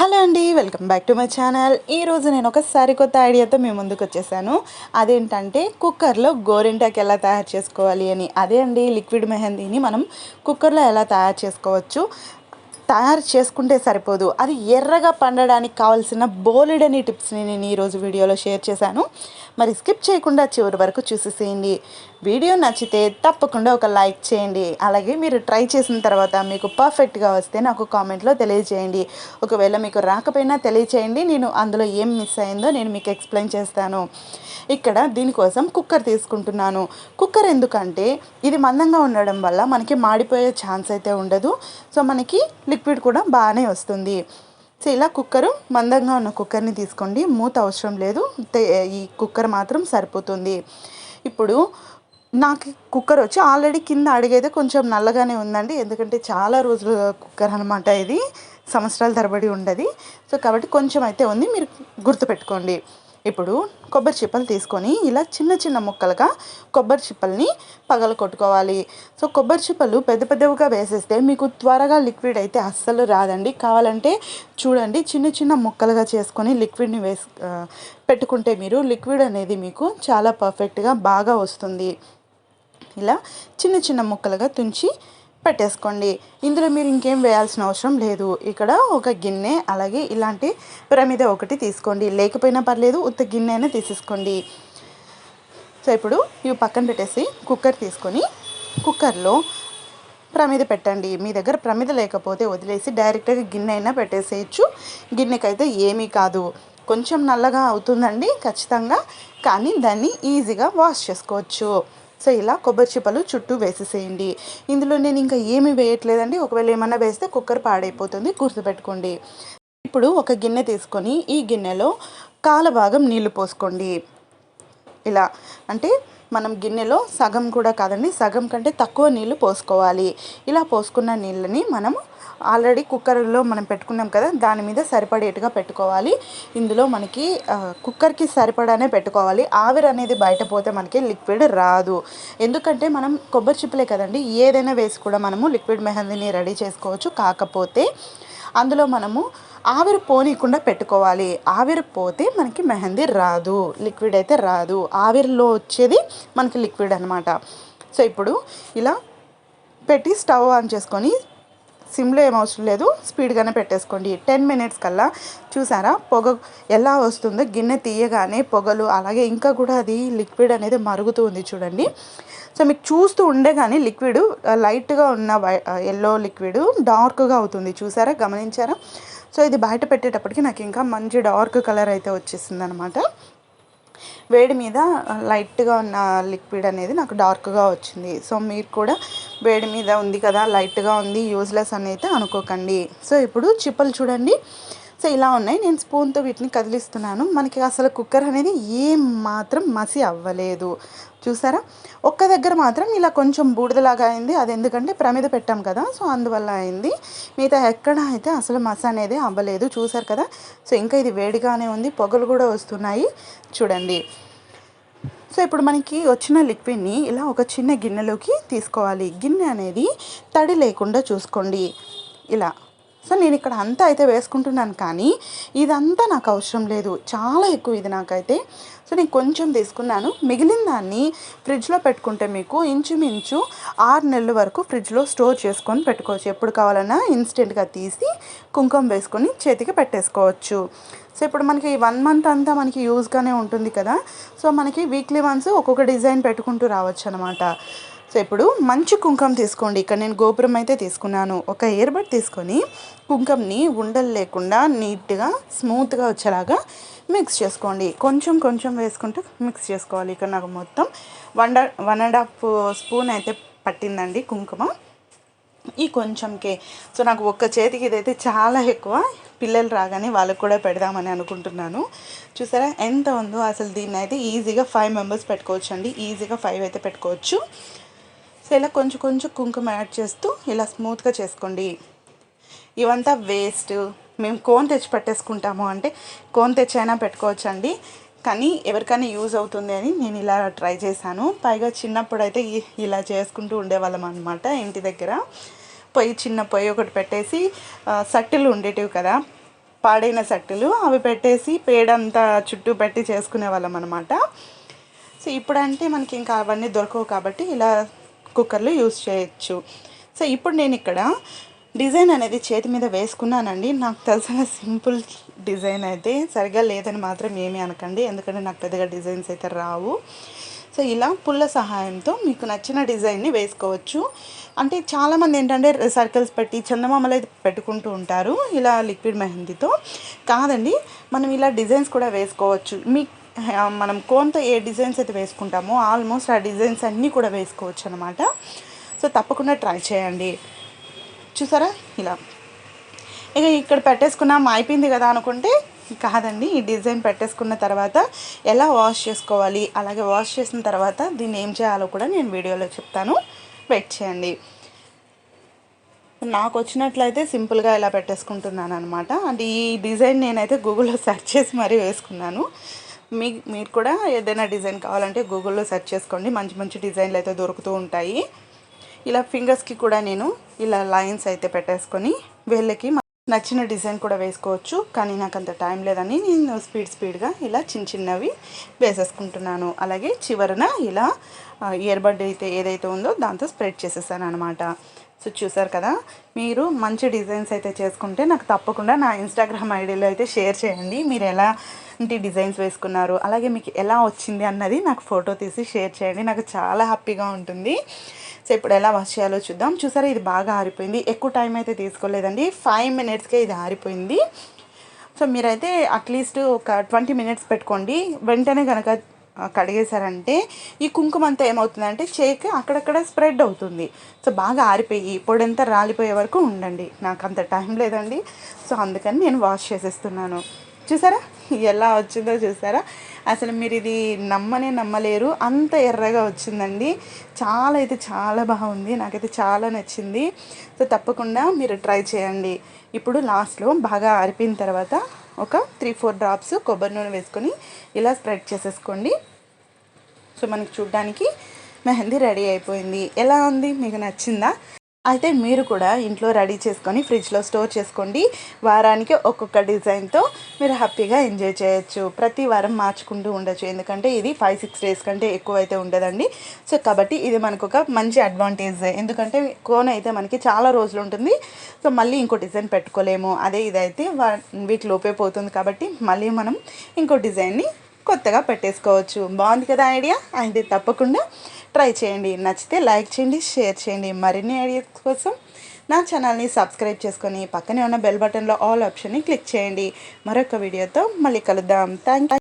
Hello అండి, welcome back to my channel. ఈరోజు నేను ఒక సరికొత్త ఐడియాతో మీ ముందుకు వచ్చేసాను. అదేంటంటే కుక్కర్లో గోరింటాకు ఎలా తయారు చేసుకోవాలి అని. అదే అండి, లిక్విడ్ మెహందీని మనం కుక్కర్లో ఎలా తయారు చేసుకోవచ్చు. తయారు చేసుకుంటే సరిపోదు, అది ఎర్రగా పండడానికి కావాల్సిన బోలెడని టిప్స్ని నేను ఈరోజు వీడియోలో షేర్ చేశాను. మరి స్కిప్ చేయకుండా చివరి వరకు చూసేసేయండి. వీడియో నచ్చితే తప్పకుండా ఒక లైక్ చేయండి. అలాగే మీరు ట్రై చేసిన తర్వాత మీకు పర్ఫెక్ట్గా వస్తే నాకు కామెంట్లో తెలియజేయండి. ఒకవేళ మీకు రాకపోయినా తెలియచేయండి, నేను అందులో ఏం మిస్ అయిందో నేను మీకు ఎక్స్ప్లెయిన్ చేస్తాను. ఇక్కడ దీనికోసం కుక్కర్ తీసుకుంటున్నాను. కుక్కర్ ఎందుకంటే ఇది మందంగా ఉండడం వల్ల మనకి మాడిపోయే ఛాన్స్ అయితే ఉండదు. సో మనకి లిక్విడ్ కూడా బాగానే వస్తుంది. సో ఇలా కుక్కరు మందంగా ఉన్న కుక్కర్ని తీసుకోండి. మూత అవసరం లేదు, ఈ కుక్కర్ మాత్రం సరిపోతుంది. ఇప్పుడు నాకు కుక్కర్ వచ్చి ఆల్రెడీ కింద అడిగైతే కొంచెం నల్లగానే ఉందండి. ఎందుకంటే చాలా రోజులు కుక్కర్ అనమాట, ఇది సంవత్సరాల తరబడి ఉండదు. సో కాబట్టి కొంచెం అయితే ఉంది, మీరు గుర్తుపెట్టుకోండి. ఇప్పుడు కొబ్బరి చిప్పలు తీసుకొని ఇలా చిన్న చిన్న ముక్కలుగా కొబ్బరి చిప్పల్ని కొట్టుకోవాలి. సో కొబ్బరి చిప్పలు పెద్ద పెద్దవిగా వేసేస్తే మీకు త్వరగా లిక్విడ్ అయితే అస్సలు రాదండి. కావాలంటే చూడండి, చిన్న చిన్న ముక్కలుగా చేసుకొని లిక్విడ్ని పెట్టుకుంటే మీరు లిక్విడ్ అనేది మీకు చాలా పర్ఫెక్ట్గా బాగా వస్తుంది. ఇలా చిన్న చిన్న ముక్కలుగా తుంచి పెట్టేసుకోండి. ఇందులో మీరు ఇంకేం వేయాల్సిన అవసరం లేదు. ఇక్కడ ఒక గిన్నె, అలాగే ఇలాంటి ప్రమిద ఒకటి తీసుకోండి. లేకపోయినా పర్లేదు, ఉత్త గిన్నె అయినా తీసేసుకోండి. సో ఇప్పుడు ఇవి పక్కన పెట్టేసి కుక్కర్ తీసుకొని కుక్కర్లో ప్రమిద పెట్టండి. మీ దగ్గర ప్రమిద లేకపోతే వదిలేసి డైరెక్ట్గా గిన్నె అయినా పెట్టేసేయచ్చు. గిన్నెకైతే ఏమీ కాదు, కొంచెం నల్లగా అవుతుందండి ఖచ్చితంగా, కానీ దాన్ని ఈజీగా వాష్ చేసుకోవచ్చు. సో ఇలా కొబ్బరి చిప్పలు చుట్టూ వేసేసేయండి. ఇందులో నేను ఇంకా ఏమీ వేయట్లేదండి. ఒకవేళ ఏమన్నా వేస్తే కుక్కర్ పాడైపోతుంది, గుర్తుపెట్టుకోండి. ఇప్పుడు ఒక గిన్నె తీసుకొని ఈ గిన్నెలో కాల భాగం నీళ్లు పోసుకోండి. ఇలా అంటే మనం గిన్నెలో సగం కూడా కాదండి, సగం కంటే తక్కువ నీళ్లు పోసుకోవాలి. ఇలా పోసుకున్న నీళ్ళని మనం ఆల్రెడీ కుక్కర్లో మనం పెట్టుకున్నాం కదా, దాని మీద సరిపడేట్టుగా పెట్టుకోవాలి. ఇందులో మనకి కుక్కర్కి సరిపడానే పెట్టుకోవాలి. ఆవిరి అనేది బయట పోతే మనకి లిక్విడ్ రాదు. ఎందుకంటే మనం కొబ్బరి చిప్పలే కదండి, ఏదైనా వేసి కూడా మనము లిక్విడ్ మెహందీని రెడీ చేసుకోవచ్చు. కాకపోతే అందులో మనము ఆవిరి పోనీయకుండా పెట్టుకోవాలి. ఆవిరి పోతే మనకి మెహందీ రాదు, లిక్విడ్ అయితే రాదు. ఆవిరిలో వచ్చేది మనకి లిక్విడ్ అనమాట. సో ఇప్పుడు ఇలా పెట్టి స్టవ్ ఆన్ చేసుకొని, సిమ్లో ఏం అవసరం లేదు, స్పీడ్గానే పెట్టేసుకోండి. 10 మినిట్స్ కల్లా చూసారా పొగ ఎలా వస్తుందో, గిన్నె తీయగానే పొగలు, అలాగే ఇంకా కూడా అది లిక్విడ్ అనేది మరుగుతూ ఉంది చూడండి. సో మీకు చూస్తూ ఉండే కానీ లిక్విడ్ లైట్గా ఉన్న ఎల్లో లిక్విడ్ డార్క్గా అవుతుంది, చూసారా, గమనించారా? సో ఇది బయట పెట్టేటప్పటికి నాకు ఇంకా మంచి డార్క్ కలర్ అయితే వచ్చేసింది అనమాట. వేడి మీద లైట్గా ఉన్న లిక్విడ్ అనేది నాకు డార్క్గా వచ్చింది. సో మీరు కూడా వేడి మీద ఉంది కదా, లైట్గా ఉంది, యూజ్లెస్ అని అయితే అనుకోకండి. సో ఇప్పుడు చిప్పలు చూడండి, సో ఇలా ఉన్నాయి. నేను స్పూన్తో వీటిని కదిలిస్తున్నాను. మనకి అసలు కుక్కర్ అనేది ఏం మాత్రం మసి అవ్వలేదు, చూసారా. ఒక్క దగ్గర మాత్రం ఇలా కొంచెం బూడిదలాగా అయింది. అది ఎందుకంటే ప్రమిద పెట్టాం కదా, సో అందువల్ల అయింది. మిగతా ఎక్కడ అయితే అసలు మసి అనేది అవ్వలేదు, చూసారు కదా. సో ఇంకా ఇది వేడిగానే ఉంది, పొగలు కూడా వస్తున్నాయి చూడండి. సో ఇప్పుడు మనకి వచ్చిన లిక్విడ్ని ఇలా ఒక చిన్న గిన్నెలోకి తీసుకోవాలి. గిన్నె అనేది తడి లేకుండా చూసుకోండి ఇలా. సో నేను ఇక్కడ అంతా అయితే వేసుకుంటున్నాను, కానీ ఇదంతా నాకు అవసరం లేదు, చాలా ఎక్కువ ఇది నాకైతే. సో నేను కొంచెం తీసుకున్నాను. మిగిలిన దాన్ని ఫ్రిడ్జ్లో పెట్టుకుంటే మీకు ఇంచుమించు 6 నెలల వరకు ఫ్రిడ్జ్లో స్టోర్ చేసుకొని పెట్టుకోవచ్చు. ఎప్పుడు కావాలన్నా ఇన్స్టెంట్గా తీసి కుంకుమ వేసుకొని చేతికి పెట్టేసుకోవచ్చు. సో ఇప్పుడు మనకి 1 మంత్ అంతా మనకి యూజ్గానే ఉంటుంది కదా. సో మనకి వీక్లీ వన్స్ ఒక్కొక్క డిజైన్ పెట్టుకుంటూ రావచ్చు అనమాట. సో ఇప్పుడు మంచి కుంకుమ తీసుకోండి. ఇక్కడ నేను గోపురం అయితే తీసుకున్నాను. ఒక ఇయర్బడ్ తీసుకొని కుంకుమని ఉండలు లేకుండా నీట్గా స్మూత్గా వచ్చేలాగా మిక్స్ చేసుకోండి. కొంచెం కొంచెం వేసుకుంటూ మిక్స్ చేసుకోవాలి. ఇక్కడ నాకు మొత్తం 1.5 స్పూన్ అయితే పట్టిందండి కుంకుమ ఈ కొంచెంకే. సో నాకు ఒక్క చేతికి ఇదైతే చాలా ఎక్కువ. పిల్లలు రాగానే వాళ్ళకు కూడా పెడదామని అనుకుంటున్నాను. చూసారా ఎంత ఉందో అసలు. దీన్ని అయితే ఈజీగా 5 మెంబర్స్ పెట్టుకోవచ్చు అండి, ఈజీగా 5 అయితే పెట్టుకోవచ్చు. సో ఇలా కొంచెం కొంచెం కుంకుమ యాడ్ చేస్తూ ఇలా స్మూత్గా చేసుకోండి. ఇవంతా వేస్ట్, మేము కోన్ తెచ్చి పెట్టేసుకుంటాము అంటే కోన్ తెచ్చైనా పెట్టుకోవచ్చు అండి, కానీ ఎవరికైనా యూజ్ అవుతుంది అని నేను ఇలా ట్రై చేశాను. పైగా చిన్నప్పుడు అయితే ఇలా చేసుకుంటూ ఉండేవాళ్ళం అనమాట. ఇంటి దగ్గర చిన్న పొయ్యి ఒకటి పెట్టేసి సట్టెలు ఉండేటివి కదా, పాడైన సట్టులు అవి పెట్టేసి పేడంతా చుట్టూ పెట్టి చేసుకునే వాళ్ళం అనమాట. సో ఇప్పుడంటే మనకి ఇంకా అవన్నీ దొరకవు కాబట్టి ఇలా కుక్కర్లు యూస్ చేయొచ్చు. సో ఇప్పుడు నేను ఇక్కడ డిజైన్ అనేది చేతి మీద వేసుకున్నానండి. నాకు తెలిసిన సింపుల్ డిజైన్ అయితే సరిగా లేదని మాత్రం ఏమీ అనకండి, ఎందుకంటే నాకు పెద్దగా డిజైన్స్ అయితే రావు. సో ఇలా పుల్ల సహాయంతో మీకు నచ్చిన డిజైన్ని వేసుకోవచ్చు. అంటే చాలామంది ఏంటంటే సర్కిల్స్ పెట్టి చందమామలు అయితే పెట్టుకుంటూ ఉంటారు ఇలా లిక్విడ్ మెహందీతో. కాదండి, మనం ఇలా డిజైన్స్ కూడా వేసుకోవచ్చు. మనం కోన్తో ఏ డిజైన్స్ అయితే వేసుకుంటామో ఆల్మోస్ట్ ఆ డిజైన్స్ అన్నీ కూడా వేసుకోవచ్చు అనమాట. సో తప్పకుండా ట్రై చేయండి. చూసారా ఇలా ఇక ఇక్కడ పెట్టేసుకున్నాం అయిపోయింది కదా అనుకుంటే కాదండి, ఈ డిజైన్ పెట్టేసుకున్న తర్వాత ఎలా వాష్ చేసుకోవాలి, అలాగే వాష్ చేసిన తర్వాత దీన్ని ఏం చేయాలో కూడా నేను వీడియోలో చెప్తాను, వెయిట్ చేయండి. నాకు వచ్చినట్లయితే సింపుల్గా ఇలా పెట్టేసుకుంటున్నాను అనమాట. అంటే ఈ డిజైన్ నేనైతే గూగుల్లో సెర్చ్ చేసి మరీ వేసుకున్నాను. మీరు కూడా ఏదైనా డిజైన్ కావాలంటే గూగుల్లో సెర్చ్ చేసుకోండి, మంచి మంచి డిజైన్లు అయితే దొరుకుతూ ఉంటాయి. ఇలా ఫింగర్స్కి కూడా నేను ఇలా లైన్స్ అయితే పెట్టేసుకొని వేళ్ళకి నచ్చిన డిజైన్ కూడా వేసుకోవచ్చు. కానీ నాకు అంత టైం లేదని నేను స్పీడ్గా ఇలా చిన్నవి వేసేసుకుంటున్నాను. అలాగే చివరన ఇలా ఇయర్బడ్ అయితే ఏదైతే ఉందో దాంతో స్ప్రెడ్ చేసేసాను అనమాట. సో చూసారు కదా, మీరు మంచి డిజైన్స్ అయితే చేసుకుంటే నాకు తప్పకుండా నా ఇన్స్టాగ్రామ్ ఐడీలో అయితే షేర్ చేయండి. మీరు ఎలాంటి డిజైన్స్ వేసుకున్నారు, అలాగే మీకు ఎలా వచ్చింది అన్నది నాకు ఫోటో తీసి షేర్ చేయండి, నాకు చాలా హ్యాపీగా ఉంటుంది. సో ఇప్పుడు ఎలా వాష్ చేయాలో చూద్దాం. చూసారా, ఇది బాగా ఆరిపోయింది. ఎక్కువ టైం అయితే తీసుకోలేదండి, 5 మినిట్స్కే ఇది ఆరిపోయింది. సో మీరైతే అట్లీస్ట్ ఒక 20 మినిట్స్ పెట్టుకోండి. వెంటనే కనుక కడిగేశారంటే ఈ కుంకుమ అంతా ఏమవుతుందంటే చేకి అక్కడక్కడ స్ప్రెడ్ అవుతుంది. సో బాగా ఆరిపోయి పొడంతా రాలిపోయే వరకు ఉండండి. నాకు అంత టైం లేదండి, సో అందుకని నేను వాష్ చేసేస్తున్నాను. చూసారా ఎలా వచ్చిందో చూసారా, అసలు మీరు ఇది నమ్మలేరు, అంత ఎర్రగా వచ్చిందండి. చాలా బాగుంది, నాకైతే చాలా నచ్చింది. సో తప్పకుండా మీరు ట్రై చేయండి. ఇప్పుడు లాస్ట్లో బాగా ఆరిపోయిన తర్వాత ఒక 3-4 డ్రాప్స్ కొబ్బరి నూనె వేసుకొని ఇలా స్ప్రెడ్ చేసేసుకోండి. సో మనకి చూడ్డానికి మెహందీ రెడీ అయిపోయింది. ఎలా ఉంది, మీకు నచ్చిందా? అయితే మీరు కూడా ఇంట్లో రెడీ చేసుకొని ఫ్రిడ్జ్లో స్టోర్ చేసుకోండి. వారానికి ఒక్కొక్క డిజైన్తో మీరు హ్యాపీగా ఎంజాయ్ చేయొచ్చు. ప్రతి వారం మార్చుకుంటూ ఉండొచ్చు, ఎందుకంటే ఇది 5-6 డేస్ కంటే ఎక్కువ అయితే ఉండదండి. సో కాబట్టి ఇది మనకు ఒక మంచి అడ్వాంటేజ్, ఎందుకంటే కోన్ అయితే మనకి చాలా రోజులు ఉంటుంది. సో మళ్ళీ ఇంకో డిజైన్ పెట్టుకోలేము. అదే ఇదైతే 1 వీక్ లోపే పోతుంది, కాబట్టి మళ్ళీ మనం ఇంకో డిజైన్ని కొత్తగా పెట్టేసుకోవచ్చు. బాగుంది కదా ఐడియా? అయితే తప్పకుండా ట్రై చేయండి. నచ్చితే లైక్ చేయండి, షేర్ చేయండి. మరిన్ని ఐడియాస్ కోసం నా ఛానల్ని సబ్స్క్రైబ్ చేసుకొని పక్కనే ఉన్న బెల్ బటన్లో ఆల్ ఆప్షన్ని క్లిక్ చేయండి. మరొక వీడియోతో మళ్ళీ కలుద్దాం. Thank you.